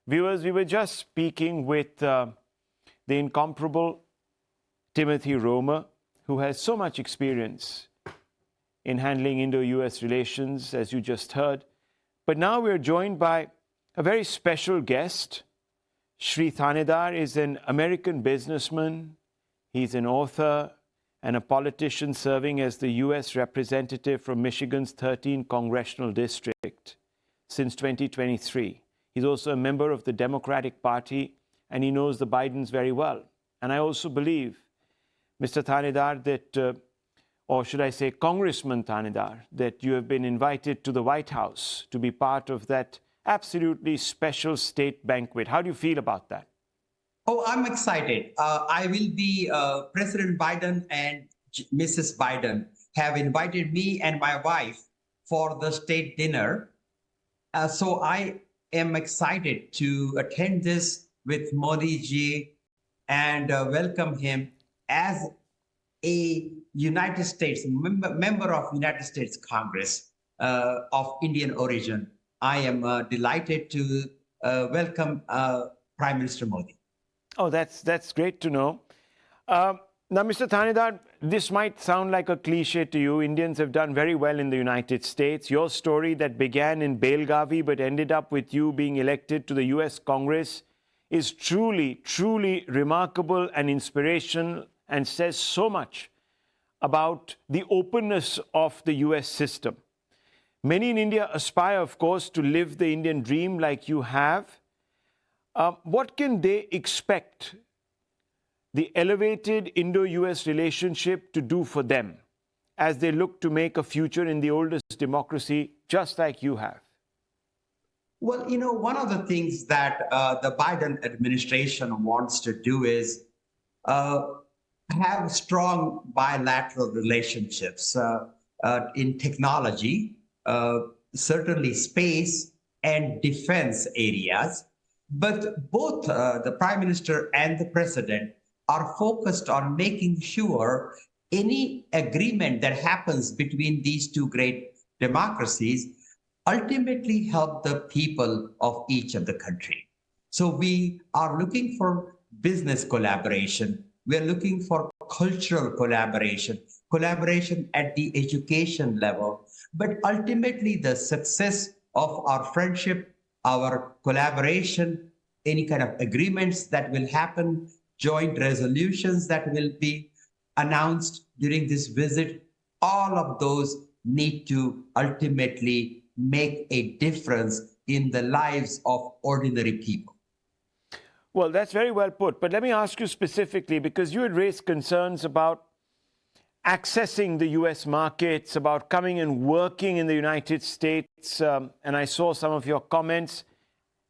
Viewers, we were just speaking with the incomparable Timothy Romer, who has so much experience in handling Indo-US relations, as you just heard. But now we're joined by a very special guest. Shri Tanedar is an American businessman. He's an author and a politician serving as the US representative from Michigan's 13th Congressional District since 2023. He's also a member of the Democratic Party, and he knows the Bidens very well. And I also believe, Mr. Tanedar, that, or should I say Congressman Tanedar, that you have been invited to the White House to be part of that absolutely special state banquet. How do you feel about that? Oh, I'm excited. I will be President Biden and Mrs. Biden have invited me and my wife for the state dinner. So I am excited to attend this with Modi ji and welcome him as a United States member of United States Congress of Indian origin. I am delighted to welcome Prime Minister Modi. Oh, that's great to know. Now, Mr. Tanedar, this might sound like a cliche to you. Indians have done very well in the United States. Your story that began in Belgavi but ended up with you being elected to the US Congress is truly, truly remarkable and inspirational and says so much about the openness of the US system. Many in India aspire, of course, to live the Indian dream like you have. What can they expect the elevated Indo-US relationship to do for them as they look to make a future in the oldest democracy, just like you have? Well, you know, one of the things that the Biden administration wants to do is have strong bilateral relationships in technology, certainly space and defense areas. But both the Prime Minister and the President are focused on making sure any agreement that happens between these two great democracies ultimately help the people of each of the country. So we are looking for business collaboration. We are looking for cultural collaboration, collaboration at the education level. But ultimately, the success of our friendship, our collaboration, any kind of agreements that will happen, joint resolutions that will be announced during this visit, all of those need to ultimately make a difference in the lives of ordinary people. Well, that's very well put. But let me ask you specifically, because you had raised concerns about accessing the US markets, about coming and working in the United States, and I saw some of your comments.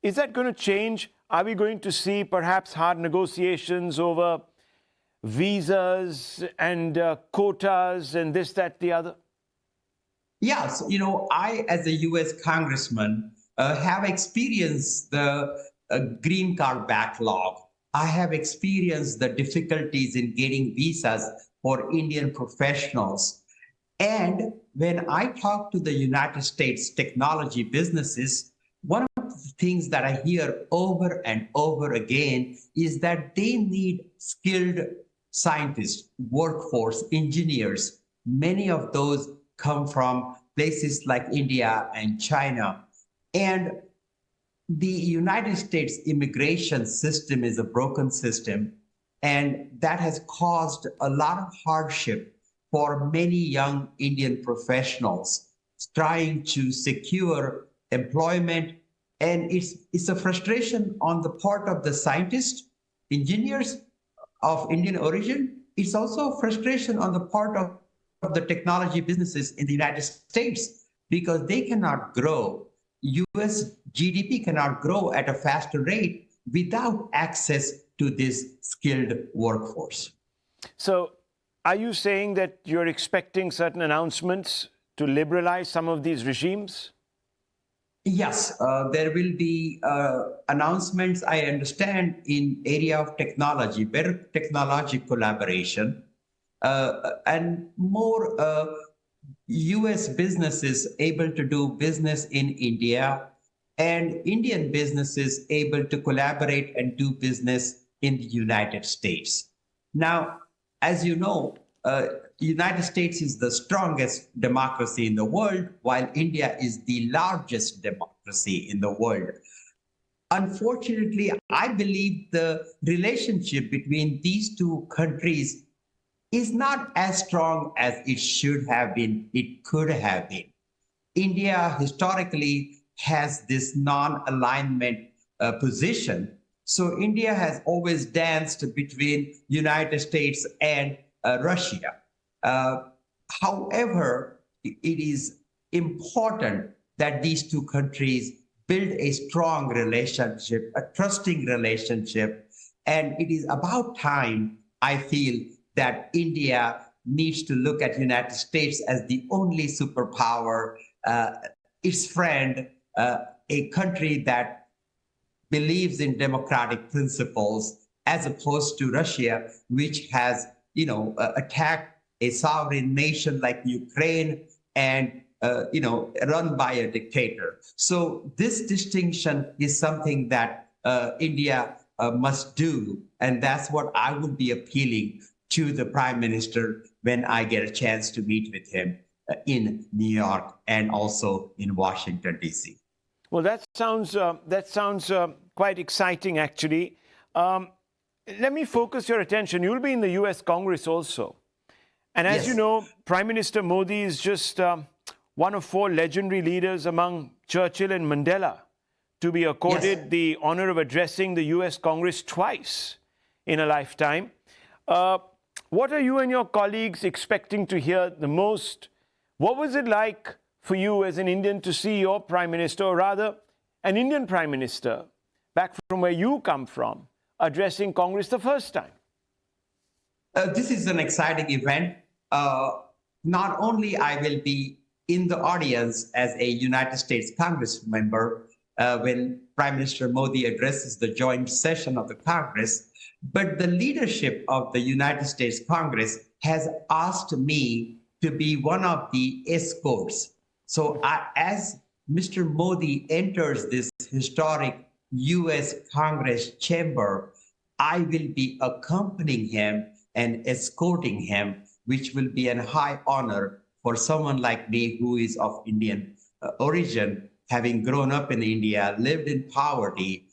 Is that going to change? Are we going to see perhaps hard negotiations over visas and quotas and this, that, the other? Yes, you know, I, as a US congressman, have experienced the green card backlog. I have experienced the difficulties in getting visas for Indian professionals. And when I talk to the United States technology businesses, one of the things that I hear over and over again is that they need skilled scientists, workforce, engineers. Many of those come from places like India and China. And the United States immigration system is a broken system, and that has caused a lot of hardship for many young Indian professionals trying to secure employment. And it's a frustration on the part of the scientists, engineers of Indian origin. It's also a frustration on the part of the technology businesses in the United States because they cannot grow. US GDP cannot grow at a faster rate without access to this skilled workforce. So are you saying that you're expecting certain announcements to liberalize some of these regimes? Yes, there will be announcements, I understand, in area of technology, better technology collaboration, and more US businesses able to do business in India and Indian businesses able to collaborate and do business in the United States. Now, as you know, United States is the strongest democracy in the world, while India is the largest democracy in the world. Unfortunately, I believe the relationship between these two countries is not as strong as it should have been, it could have been. India historically has this non-alignment position. So India has always danced between United States and Russia. Uh, However, it is important that these two countries build a strong relationship, a trusting relationship. And it is about time, I feel, that India needs to look at United States as the only superpower, its friend, a country that believes in democratic principles, as opposed to Russia, which has, attacked a sovereign nation like Ukraine and run by a dictator. So this distinction is something that India must do, and that's what I would be appealing to the Prime Minister when I get a chance to meet with him in New York and also in Washington, D.C. Well, that sounds quite exciting, actually. Let me focus your attention. You'll be in the U.S. Congress also. And as Yes. you know, Prime Minister Modi is just one of four legendary leaders among Churchill and Mandela to be accorded Yes. the honor of addressing the U.S. Congress twice in a lifetime. What are you and your colleagues expecting to hear the most? What was it like for you as an Indian to see your Prime Minister, or rather an Indian Prime Minister, back from where you come from, addressing Congress the first time? This is an exciting event. Not only I will be in the audience as a United States Congress member when Prime Minister Modi addresses the joint session of the Congress, but the leadership of the United States Congress has asked me to be one of the escorts. So as Mr. Modi enters this historic US Congress chamber, I will be accompanying him and escorting him, which will be a high honor for someone like me who is of Indian origin, having grown up in India, lived in poverty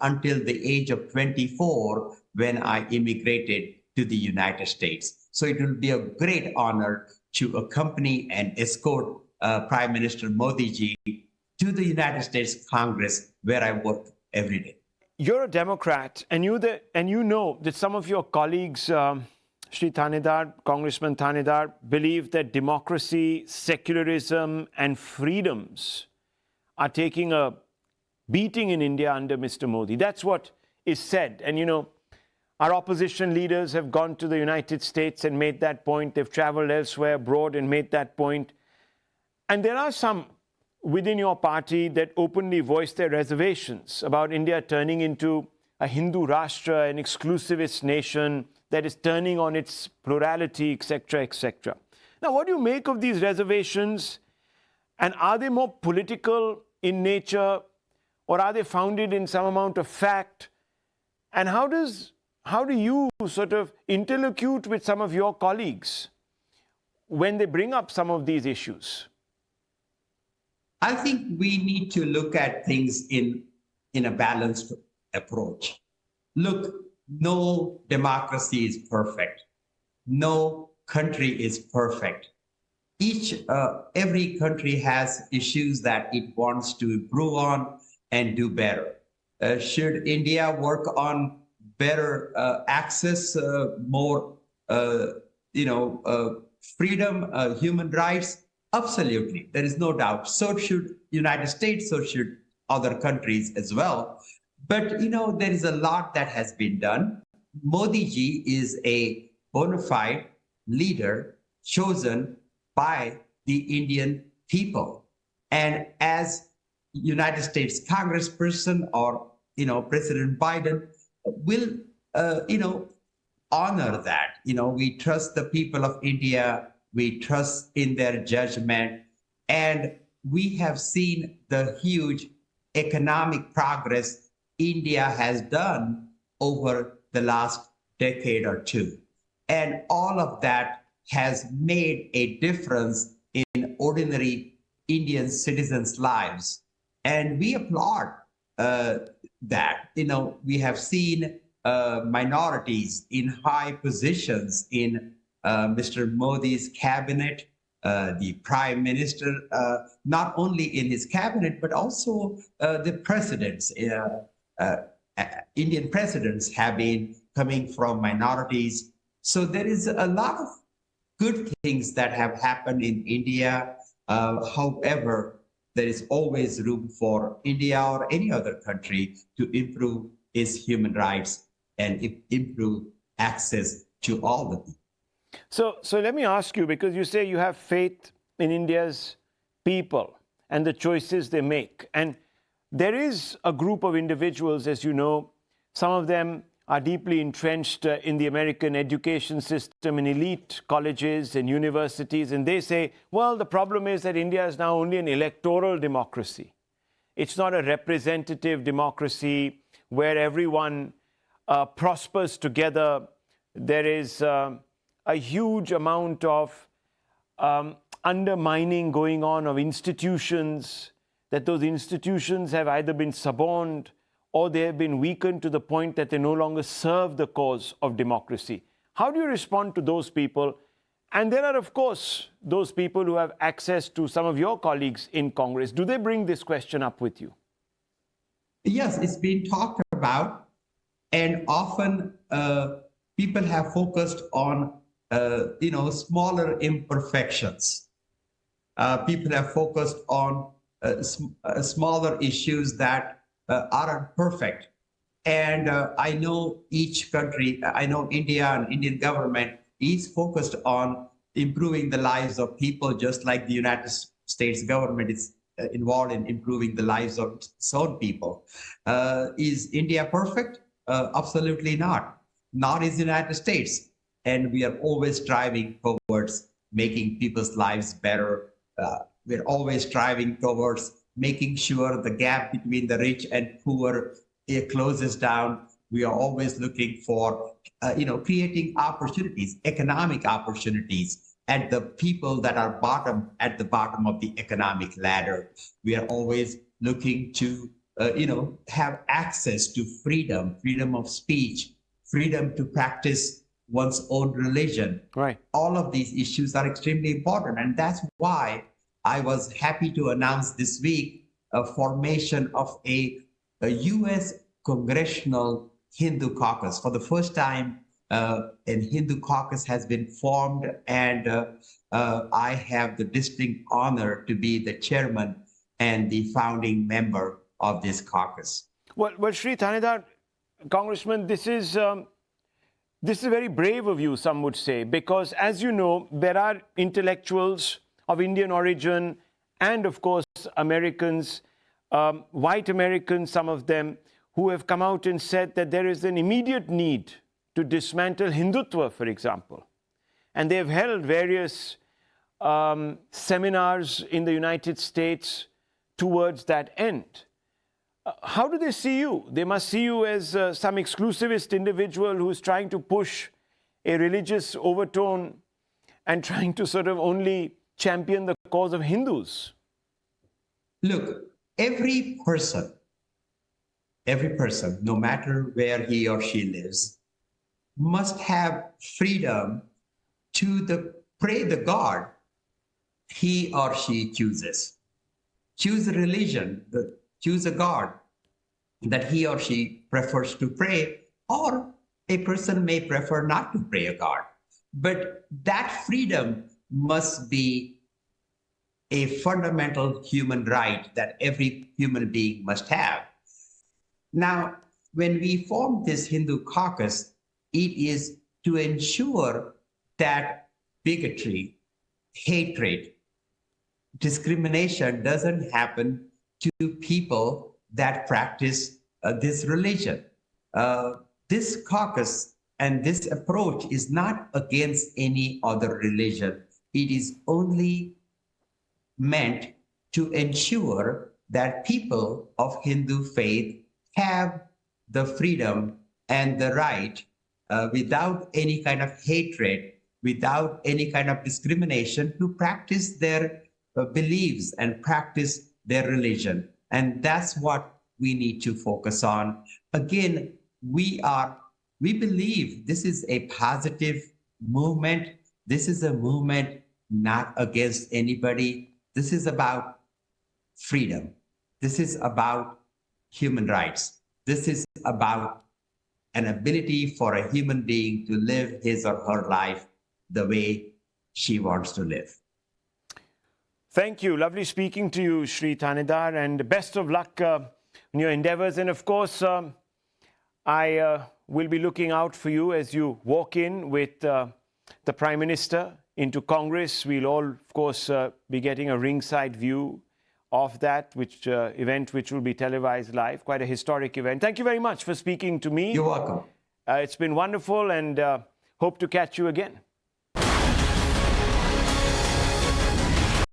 until the age of 24 when I immigrated to the United States. So it will be a great honor to accompany and escort Prime Minister Modi ji to the United States Congress, where I work every day. You're a Democrat, and you know that some of your colleagues, Shri Tanedar, Congressman Tanedar, believe that democracy, secularism, and freedoms are taking a beating in India under Mr. Modi. That's what is said. And, you know, our opposition leaders have gone to the United States and made that point. They've traveled elsewhere abroad and made that point. And there are some within your party that openly voice their reservations about India turning into a Hindu Rashtra, an exclusivist nation that is turning on its plurality, etc., etc. Now, what do you make of these reservations? And are they more political in nature, or are they founded in some amount of fact? And how do you sort of interlocute with some of your colleagues when they bring up some of these issues? I think we need to look at things in a balanced approach. Look, no democracy is perfect. No country is perfect. Every country has issues that it wants to improve on and do better. Should India work on better access, more, freedom, human rights? Absolutely, there is no doubt. So should United States, so should other countries as well. But, there is a lot that has been done. Modi ji is a bona fide leader chosen by the Indian people. And as United States Congressperson or, President Biden will, honor that. We trust the people of India. We trust in their judgment. And we have seen the huge economic progress India has done over the last decade or two. And all of that has made a difference in ordinary Indian citizens' lives. And we applaud that. We have seen minorities in high positions in Mr. Modi's cabinet, the prime minister, not only in his cabinet, but also the presidents. Indian presidents have been coming from minorities. So there is a lot of good things that have happened in India. However, there is always room for India or any other country to improve its human rights and improve access to all the people. So let me ask you, because you say you have faith in India's people and the choices they make. And there is a group of individuals, as you know, some of them are deeply entrenched in the American education system, in elite colleges and universities. And they say, well, the problem is that India is now only an electoral democracy. It's not a representative democracy where everyone prospers together. There is a huge amount of undermining going on of institutions, that those institutions have either been suborned or they have been weakened to the point that they no longer serve the cause of democracy. How do you respond to those people? And there are, of course, those people who have access to some of your colleagues in Congress. Do they bring this question up with you? Yes, it's been talked about, and often people have focused on smaller imperfections. People have focused on smaller issues that aren't perfect. And I know each country, I know India and Indian government is focused on improving the lives of people, just like the United States government is involved in improving the lives of its own people. Is India perfect? Absolutely not. Nor is the United States. And we are always striving towards making people's lives better. We're always striving towards making sure the gap between the rich and poor closes down. We are always looking for, creating opportunities, economic opportunities, and the people that are at the bottom of the economic ladder. We are always looking to, have access to freedom of speech, freedom to practice one's own religion. Right. All of these issues are extremely important. And that's why I was happy to announce this week a formation of a U.S. Congressional Hindu caucus. For the first time, a Hindu caucus has been formed, and I have the distinct honor to be the chairman and the founding member of this caucus. Well, Shri Tanedar, Congressman, this is very brave of you, some would say, because as you know, there are intellectuals of Indian origin and, of course, Americans, white Americans, some of them, who have come out and said that there is an immediate need to dismantle Hindutva, for example. And they have held various seminars in the United States towards that end. How do they see you? They must see you as some exclusivist individual who is trying to push a religious overtone and trying to sort of only champion the cause of Hindus. Look, every person, no matter where he or she lives, must have freedom to pray the God he or she chooses. Choose a religion, choose a God that he or she prefers to pray, or a person may prefer not to pray a God. But that freedom must be a fundamental human right that every human being must have. Now, when we formed this Hindu caucus, it is to ensure that bigotry, hatred, discrimination doesn't happen to people that practice this religion. This caucus and this approach is not against any other religion. It is only meant to ensure that people of Hindu faith have the freedom and the right without any kind of hatred, without any kind of discrimination to practice their beliefs and practice their religion. And that's what we need to focus on. Again, we believe this is a positive movement. This is a movement not against anybody. This is about freedom. This is about human rights. This is about an ability for a human being to live his or her life the way she wants to live. Thank you. Lovely speaking to you, Shri Tanedar, and best of luck in your endeavors. And of course, I will be looking out for you as you walk in with the Prime Minister into Congress. We'll all, of course, be getting a ringside view of that event, which will be televised live. Quite a historic event. Thank you very much for speaking to me. You're welcome. It's been wonderful, and hope to catch you again.